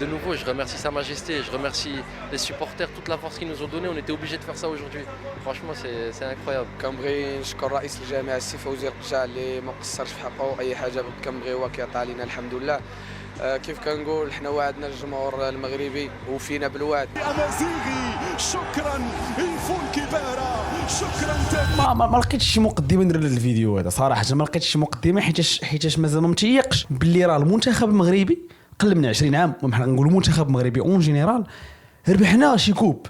De nouveau, je remercie Sa Majesté, je remercie les supporters, toute la force qu'ils nous ont donnée. On était obligés de faire ça aujourd'hui. Franchement, c'est incroyable. كنبغي نشكر رئيس الجامعه السي فوزي الرجال اللي ما قصرش في حقه اي حاجه كنبغي هو كيعطي علينا الحمد لله. كيف كنقول حنا وعدنا الجمهور المغربي وفينا بالوعد. أمازيغي شكرا الفول كبارة شكرا ما لقيتش شي مقدمه ندير للفيديو هذا صراحه. ما لقيتش شي مقدمه حيتاش مازال ما متيقش باللي راه المنتخب المغربي قل من 20 عام وحنا نقولوا المنتخب المغربي اون جينيرال ربحنا شي كوب.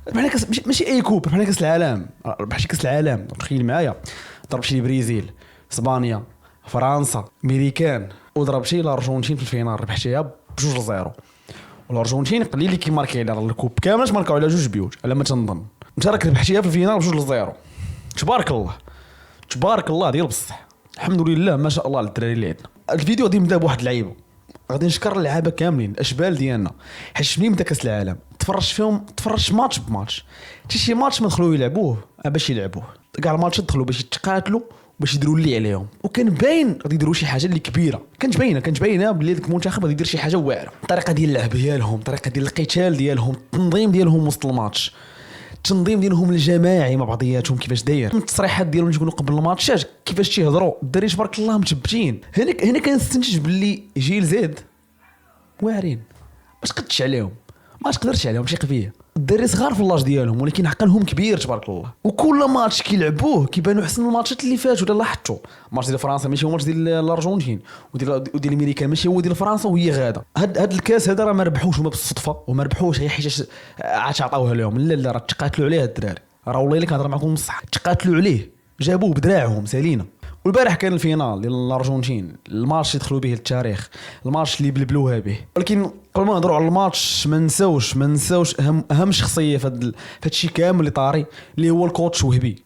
ربحنا كاس ماشي اي كوب، ربحنا كاس العالم. ربح شي كاس العالم. تخيل معايا ضرب شي البرازيل، اسبانيا، فرنسا، امريكان، وضرب شي الارجنتين في الفينال ربحتيها ب2-0. والارجنتين قليل اللي كيماركي على الكوب كامل ماركاو على 2-2 على ما تنظن. انت راك ربحتيها في الفينال ب2-0. تبارك الله تبارك الله ديال بصح. الحمد لله ما شاء الله على الدراري اللي عندنا. الفيديو غادي نبدا بواحد اللعيبه، غادي نشكر اللعابه كاملين الاشبال ديالنا، حيت منين بدا كاس العالم تفرجت فيهم، تفرجت ماتش بماتش. حتى شي ماتش ما دخلوا يلعبوه باش يلعبوه، كاع الماتشات دخلوا باش يتقاتلوا باش يديروا اللي عليهم. وكان باين غادي يديروا شي حاجه اللي كبيره، كانت باينه بلي داك المنتخب غادي يدير شي حاجه واعره. الطريقه ديال اللعب ديالهم، الطريقه ديال القتال ديالهم، التنظيم ديالهم وسط الماتش، التنظيم ديالهم الجماعي مع بعضياتهم كيفاش داير، التصريحات ديالهم تكونوا قبل الماتشات كيفاش تيهضروا. الدراري تبارك الله متبتين. هنا كنستنتج باللي جيل زاد واعرين. ما تقدش عليهم، ما تقدرش عليهم شي قضيه. الدراري صغار في اللاج ديالهم ولكن عقلهم كبير تبارك الله. وكل ماتش كيلعبوه كيبانوا احسن من الماتشات اللي فاتوا. ولا لاحظتوا ماتش ديال فرنسا ماشي هو ماتش ديال الارجنتين، وديال امريكا ماشي هو ديال فرنسا وهي غاده. هاد الكاس هذا راه ما ربحوش هما بالصدفه، وما ربحوش غير حيت عاد عطاوها لهم. لا راه تقاتلوا عليه الدراري. راه والله الا كنهضر معكم بصح تقاتلوا عليه، جابوه بدراعهم سالينا. والبارح كان الفينال ديال الارجنتين، الماتش اللي دخلوا به للتاريخ، الماتش اللي بلبلوها به. ولكن قبل ما نهضروا على الماتش ما نساوش اهم شخصيه في هادشي كامل اللي طاري، اللي هو الكوتش وهبي.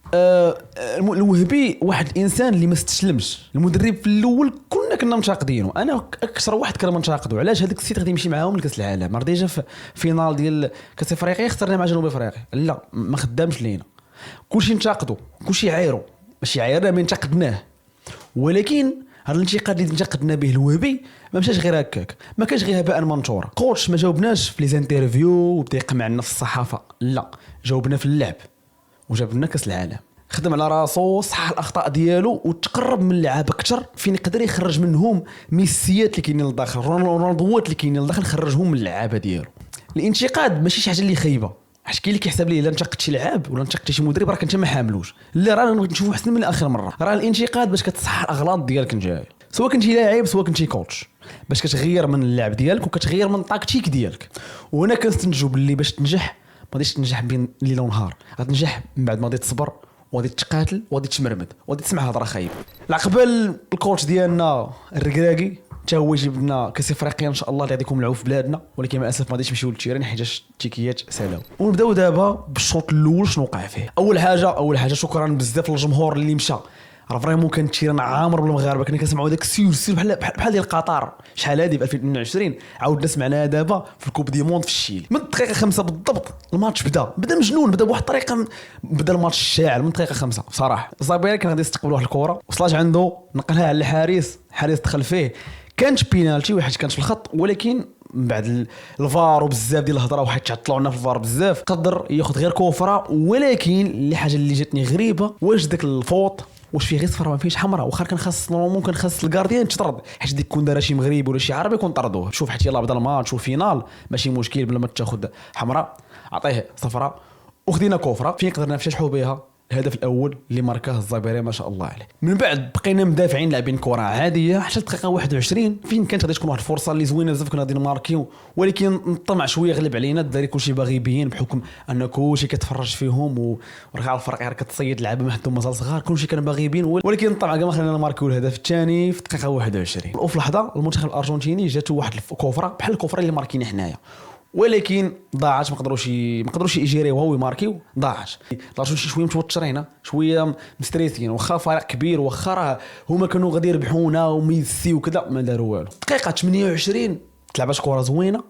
الوهبي واحد الانسان اللي ما استسلمش. المدرب في الاول كنا منتقدينه، انا اكثر واحد كان منتقدو. علاش هذاك السيت غادي يمشي معاهم لكاس العالم؟ راه ديجا في فينال ديال كاس افريقيا خسرنا مع جنوب افريقيا. لا ما خدامش لينا، كلشي انتقدو، كلشي عايرو، ماشي عايرنا ما انتقدناه. ولكن هذا الانتقاد اللي انتقدنا به الوهبي ما مشاش غير هكاك، ما كانش غير هباء منثورا. كوتش ما جاوبناش في لي زانترفيو وبدا يقمع لنا في الصحافه، لا جاوبنا في اللعب وجاب لنا كاس العالم. خدم على راسو، صح الاخطاء ديالو وتقرب من اللعابه اكثر، فين يقدر يخرج منهم ميسيات اللي كاينين لداخل، رونالدوات اللي كاينين لداخل، خرجهم من اللعابه ديالو. الانتقاد ماشي شي حاجه اللي خايبه. حيت كاين اللي كيحسب لي الا انتقدت شي لعاب ولا انتقدت شي مدرب راك انت ما حاملوش. لا راه نشوفو احسن من اخر مره. راه الانتقاد باش كتصحح الاغلاط ديالك نجاي، سواء كنتي لاعب سواء كنتي كوتش، باش كتغير من اللعب ديالك وكتغير من التاكتيك ديالك. وهنا كنستنتجوا باللي باش تنجح ما غاديش تنجح بين ليله ونهار، غتنجح من بعد ما غادي تصبر وغادي تقاتل وغادي تمرمد وغادي تسمع هضره خايبه. العقبال الكوتش ديالنا الركراكي حتى هو يجيب لنا كاس افريقيا ان شاء الله اللي غادي يكون ملعوب في بلادنا، ولكن مع الاسف ما غاديش نمشيو للتيران حيت التيكيات سالاو. ونبداو دابا بالشوط الاول شنو وقع فيه. اول حاجه شكرا بزاف للجمهور اللي مشى. راه فريمون كان التيران عامر بالمغاربه، كنا كنسمعوا داك السير بحال ديال قطر. شحال هادي في 2022 عاودنا سمعناها دابا في الكوب دي موند في الشيل. من الدقيقه 5 بالضبط الماتش بدا مجنون، بدا بواحد الطريقه، بدا الماتش شاعل من الدقيقه 5 بصراحه. الزابيري كان غادي يستقبل واحد الكره وصلات عنده، نقلها على الحارس دخل فيه. كانت بينالتي واحد كانت في الخط، ولكن من بعد الفار وبزاف ديال الهضره وحيت تعطلوا لنا في الفار بزاف قدر ياخذ غير كوفره. ولكن اللي حاجه اللي جاتني غريبه، واش داك الفوط واش فيه غير صفراء ما فيهش حمراء؟ واخا كان خاص نورمالمون كان خاص الكارديان تطرد، حيت ديك كون دار شي مغربي ولا شي عربي كون طردوه. شوف حيت يلاه بدا الماتش وفينال ماشي مشكل بلا ما تاخذ حمراء، عطيه صفراء وخدينا كوفره. فين قدرنا نفتحوا بها الهدف الاول اللي ماركاه الزبيري ما شاء الله عليه. من بعد بقينا مدافعين لاعبين كره عاديه حتى الدقيقه 21 فين كانت غادي تكون واحد الفرصه اللي زوينه بزاف، كنا غادي نماركيو، ولكن الطمع شويه غلب علينا. الدراري كلشي باغي يبين بحكم ان كلشي كتفرج فيهم وراه الفرق غير كتصيد لعابه ما حدهم مازال صغار، كلشي كان باغي يبين، ولكن الطمع كاع ما خلينا نماركيو الهدف الثاني في الدقيقه 21. وفي لحظه المنتخب الارجنتيني جاتو واحد الكوفره بحال الكوفره اللي ماركينا حنايا، ولكن ضاعت. ما قدروش يجيريوها ويماركيو، ضاعت. لاشو شويه متوترين، شويه مستريسين، واخا فريق كبير، واخا راه هما كانوا غادي يربحونا وميسي وكذا، ما داروا والو. دقيقه 28 تلعبات كره زوينه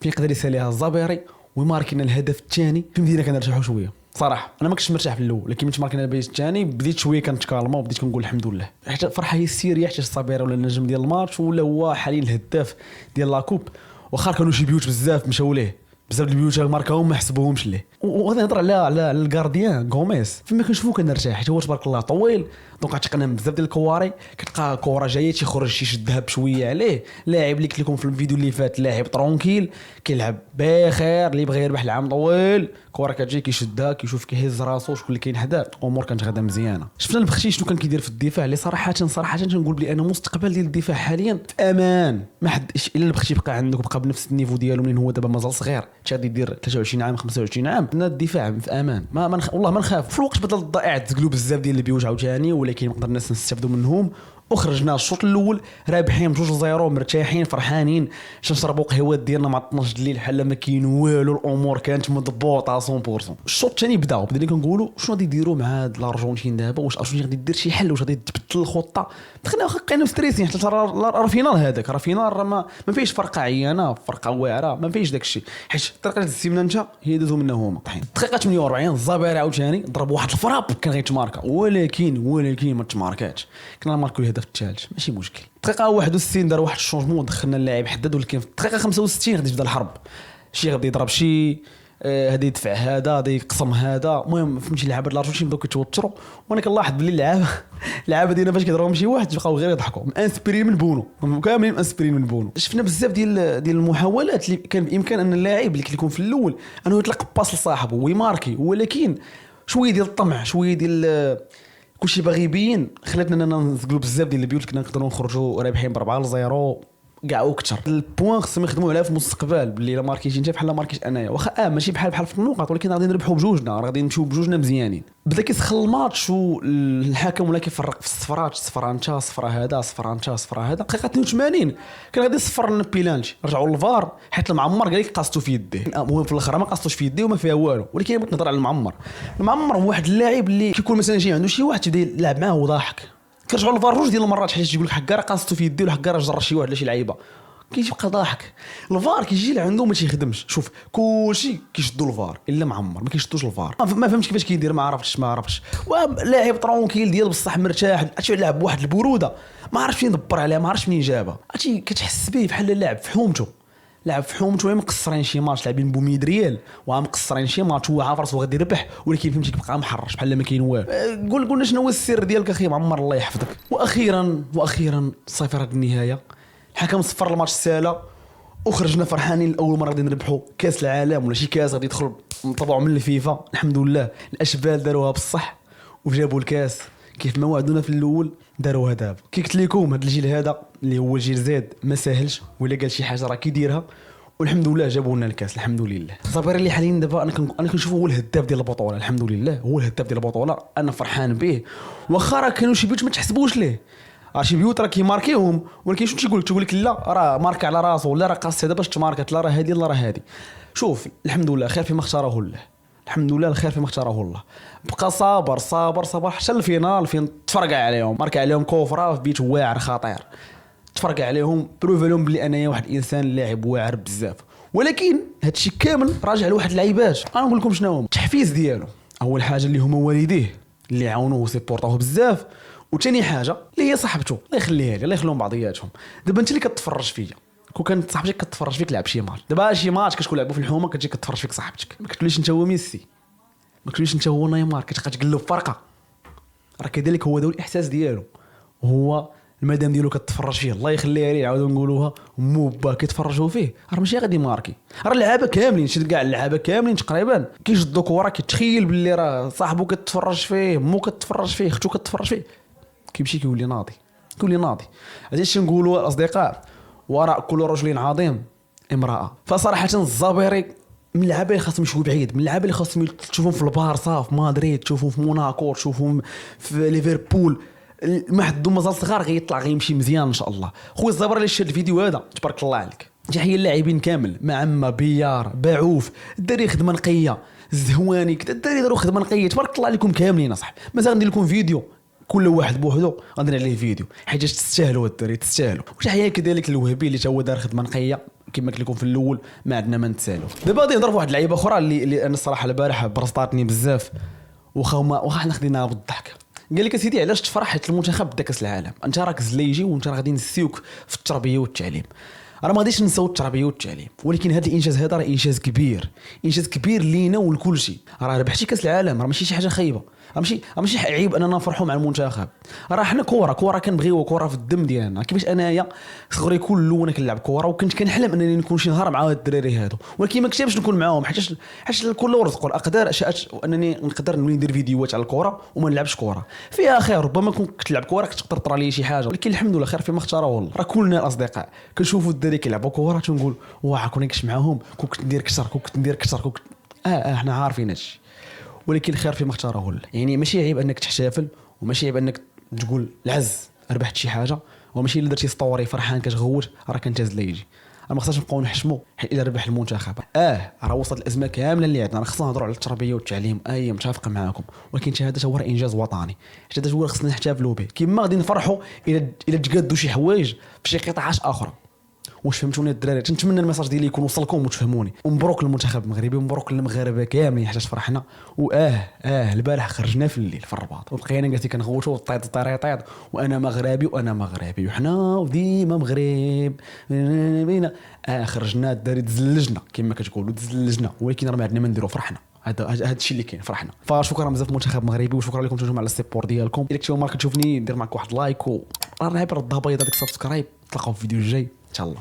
فين يقدر يساليها الزبيري ويماركينا الهدف الثاني. في بدينا كنرتاحوا شويه صراحه. انا ما كنتش مرتاح في الاول، لكن ملي ماركينا البيت الثاني بديت شويه كنتكالما وبديت كنقول الحمد لله. حتى فرحه هي السيريه، حتى الصبيره ولا النجم ديال الماتش ولا هو حاليا الهداف ديال لاكوب. واخا كانوا شي بيوت بزاف مشاو ليه، بزاف البيوت ماركاهم ما حسبوهمش ليه. وغادي نهضر على الكارديان غوميز، فيما كنشوفو كنرتاح حيت هو تبارك الله طويل، دونك غتقنم بزاف ديال الكواري، كتلقى كره جايه تيخرج شي شدها بشويه عليه. لاعب اللي قلت لكم في الفيديو اللي فات، لاعب ترونكيل كيلعب بخير، اللي بغى يربح العام طويل كره كتجي كيشدها كيشوف كيهز راسو شكون اللي كاين حداه، الامور كانت غادا مزيانه. شفنا البختي شنو كان كيدير في الدفاع، اللي صراحه تنقول بلي انا مستقبل ديال الدفاع حاليا في امان. ما حد الا البختي بقى عندك بقى بنفس النيفو ديالو منين هو دابا مازال صغير، غادي يدير 23 عام 25 عام، الدفاع في امان. والله ما نخاف. في الوقت بدل الضائع تزقلوا بزاف ديال البيوت عاوتاني، ولكن نقدر الناس نستافدوا منهم. وخرجنا الشوط الاول رابحين 2-0 مرتاحين فرحانين، نشربوا قهوات ديالنا مع 12 الليل بحال ما كاين والو، الامور كانت مضبوطه 100%. الشوط الثاني بداو كنقولوا شنو غادي يديروا مع هاد الارجنتين دابا، واش الارجنتين غادي دير شي حل، واش غادي تبدل الخطه. دخلنا بقينا ستريسين حتى راه فينال، هذاك راه فينال، راه ما فيهش فرقه عيانه فرقه واعره، ما فيهش داكشي. حيت الطريقه اللي دزتي منها انت هي دازو منها هما طحين. دقيقه 48 الزبير عاوتاني ضرب واحد الفراب كان غيتماركا، ولكن ما تماركاتش، كنا نماركو الهدف الثالث ماشي مشكل. دقيقه 61 دار واحد الشونجمون، دخلنا اللاعب حداد، ولكن في الدقيقه 65 غادي تبدا الحرب، شي غادي يضرب شي، هذا يدفع هذا، هذا يقسم هذا. المهم فهمتي اللعابه الارجنتين بداو كيتوتروا، وانا كنلاحظ بلي اللعابه ديالنا فاش كيضربهم شي واحد تبقاو غير يضحكوا، انسبيري من بونو، كاملين انسبيري من بونو. شفنا بزاف ديال المحاولات اللي كان بامكان ان اللاعب اللي كيكون في الاول انه يطلق باس لصاحبه ويماركي، ولكن شويه ديال الطمع، شويه ديال كلشي باغي يبين، خلاتنا نزقلوا بزاف ديال البيوت. كنا نقدروا نخرجوا رابحين ب4-0 كاع وكثر. البوان خصهم يخدموا عليها في المستقبل، باللي الا ماركيتي انت بحال ماركيت انايا، واخا ماشي بحال في النقط، ولكن غادي نربحوا بجوجنا، غادي نمشيو بجوجنا مزيانين. بدا كيسخن الماتش والحكم ولا كيفرق في الصفرات، صفره انت صفره هذا، صفره انت صفره هذا. دقيقه 82 كان غادي يصفر لنا بيلانتي، رجعوا للفار حيت المعمر قال لك قاصتو في يديه. المهم في الاخر ما قاصتوش في يديه وما فيها والو، ولكن بغيت نهضر على المعمر هو واحد اللاعب اللي كيكون مثلا جاي عنده شي واحد تبدا يلعب معاه وضاحك، كيرجعوا للفار جوج ديال المرات حيت يقول لك حكا راه قاصتو في يديه، ولا حكا راه جرى شي واحد ولا شي لعيبه، كيبقى ضاحك. الفار كيجي لعنده ما تيخدمش. شوف كلشي كيشدوا الفار الا معمر ما كيشدوش الفار، ما فهمتش كيفاش كيدير، ما عرفتش. ولاعب ترونكيل ديال بصح مرتاح، عرفتي لعب بواحد البروده، ما عرفتش فين دبر عليها، ما عرفتش منين جابها، عرفتي كتحس به بحال اللاعب في حومته، مقصرين شي ماتش لاعبين ب 100 ريال ومقصرين شي ماتش، هو عارف راسو غادي يربح، ولكن فهمتي كيبقى محرش بحال ما كاين والو. قلنا شنو هو السر ديالك اخي معمر، الله يحفظك. واخيرا صفر النهايه، الحكم صفر الماتش الساله وخرجنا فرحانين. الاول مره غادي نربحوا كاس العالم ولا شي كاس غادي يدخل نطبعوا من الفيفا، الحمد لله. الاشبال داروها بصح وجابوا الكاس كيف ما وعدونا في الاول، داروها دابا. كي قلت لكم هذا الجيل هذا اللي هو الجيل زاد ما ساهلش، ولا قال شي حاجه راه كيديرها، والحمد لله جابوا لنا الكاس الحمد لله. الظبير اللي حاليا دابا انا كنشوفه هو الهداف ديال البطوله، الحمد لله هو الهداف ديال البطوله، انا فرحان به. واخا راه كانوا شي بيوت ما تحسبوش ليه، شي بيوت راه كيماركيهم، ولكن شنو تقول لك لا راه ماركا على راسو، ولا راه قاص هذا باش تماركات، لا راه هذه لا راه هذه. شوف الحمد لله خير فيما اختاره الله، الحمد لله الخير فيما اختاره الله. بقى صابر حتى الفينال فين تفرقع عليهم، ماركا عليهم كوفره في بيت واعر خطير، تفرقع عليهم، بروف لهم بلي انايا واحد الانسان لاعب واعر بزاف. ولكن هادشي كامل راجع لواحد اللعيبات. انا نقول لكم شنو هو التحفيز ديالو. اول حاجه اللي هما والديه اللي عاونوه وسيبورطوه بزاف، وثاني حاجه اللي هي صاحبته الله يخليها لي، الله يخليهم بعضياتهم. دابا انت اللي كتفرج فيا، كون كانت صاحبتك كتفرج فيك لعب شي ماتش، دابا شي ماتش كتكون لعبوا في الحومه كتجي كتفرج فيك صاحبتك، ما كتقوليش انت هو ميسي، ما كتقوليش انت هو نيمار، كتبقى تقلب فرقه. راه كذلك هو ذو الاحساس ديالو، وهو المدام ديالو كتفرج فيه الله يخليها ليه، عاودوا نقولوها مو با كيتفرجوا فيه، راه ماشي غادي ماركي. راه اللعابه كاملين شد كاع اللعابه كاملين تقريبا كيشدوا كره، كيتخيل باللي راه صاحبو كتفرج فيه، مو كتفرج فيه، اختو كتفرج فيه، كيمشي كيولي ناضي. هادشي اش نقولوا الاصدقاء، وراء كل رجل عظيم امراه. فصراحه الزبيري من اللعابه اللي خاصهم يمشيو بعيد، من اللعابه اللي خاصهم تشوفهم في البارسا، في مدريد، تشوفهم في موناكو، تشوفهم في ليفربول. ما حد مازال صغار غيطلع غيمشي مزيان ان شاء الله. خويا الزبر اللي شاد الفيديو هذا تبارك الله عليك، تحيه اللاعبين كامل، معما بيار باعوف، الدراري خدمه نقيه، الزهواني كدا، الدراري داروا خدمه نقيه، تبارك الله عليكم كاملين اصاحبي. مازال غندير لكم فيديو كل واحد بوحدو غندير عليه فيديو، حيت تستاهلوا الدراري تستاهلوا. وتحيه كذلك الوهبي اللي تا هو دار خدمه نقيه كما قلت لكم في الاول، ما عندنا ما نتسالوا. دابا غادي نهضر في واحد اللعيبه اخرى اللي انا الصراحه البارح برصطاتني بزاف، واخا حنا خديناها بالضحك. قال لك اسيدي علاش تفرح حيت المنتخب بدا كاس العالم، انت راك زليجي وانت غادي نسيوك في التربيه والتعليم. راه ما غاديش نساو التربيه والتعليم، ولكن هذا الانجاز هذا راه انجاز كبير، انجاز كبير لينا ولكل شيء. راه ربحتي كاس العالم، راه ماشي شي حاجه خايبه، ماشي عيب اننا نفرحوا مع المنتخب. راه حنا كره كنبغيو كره في الدم ديالنا. كيفاش انايا صغري كله وانا كنلعب كره وكنت كنحلم انني نكون شي نهار مع هاد الدراري هادو، ولكن ما كنتش نكون معاهم حيت كل رزق الاقدار شاءت انني نقدر نولي ندير فيديوهات على الكره وما نلعبش كره فيها خير. ربما كنت تلعب كره كنت تقدر لي شي حاجه، ولكن الحمد لله خير فيما اختاره الله. راه كلنا الاصدقاء كنشوفوا الدراري كيلعبوا كره تنقول واه كون كنت معاهم كنت ندير كثر حنا عارفين هادشي، ولكن خير فيما اختاره الله. يعني ماشي عيب انك تحتفل، وماشي عيب انك تقول العز ربحت شي حاجه، وماشي الا درتي ستوري فرحان كتغوت راه كنتاز لا يجي. ما خصناش نبقاو نحشموا حيت الا ربح المنتخب راه وصلت الازمه كامله اللي عندنا. راه خصنا نهضروا على التربيه والتعليم، متفق معاكم، ولكن هذا هو انجاز وطني، هذا هو خصنا نحتفلوا به. كما غادي نفرحوا الا تقادوا شي حوايج في شي قطاعات اخرى. واش فهمتوني الدراري؟ تنتمنى الميساج ديالي يكون وصلكم وتفهموني. ومبروك للمنتخب المغربي ومبروك للمغاربه كاملين حيت فرحنا. البارح خرجنا في الليل في الرباط وبقينا قالتي كنغوتوا طيط وانا مغربي وحنا وديما مغرب بينا. خرجنا الدراري تزلجنا كما كتقولوا تزلجنا، ولكن راه ما عندنا ما نديروا فرحنا. هذا الشيء اللي كاين فرحنا. فشكرا بزاف المنتخب المغربي وشكرا لكم نتوما على السيبور ديالكم. الا كنتي اول مره كتشوفني دير معك واحد لايك وراه الضغطه بيضاء ديك سبسكرايب. نتلاقاو في الفيديو الجاي ان شاء الله.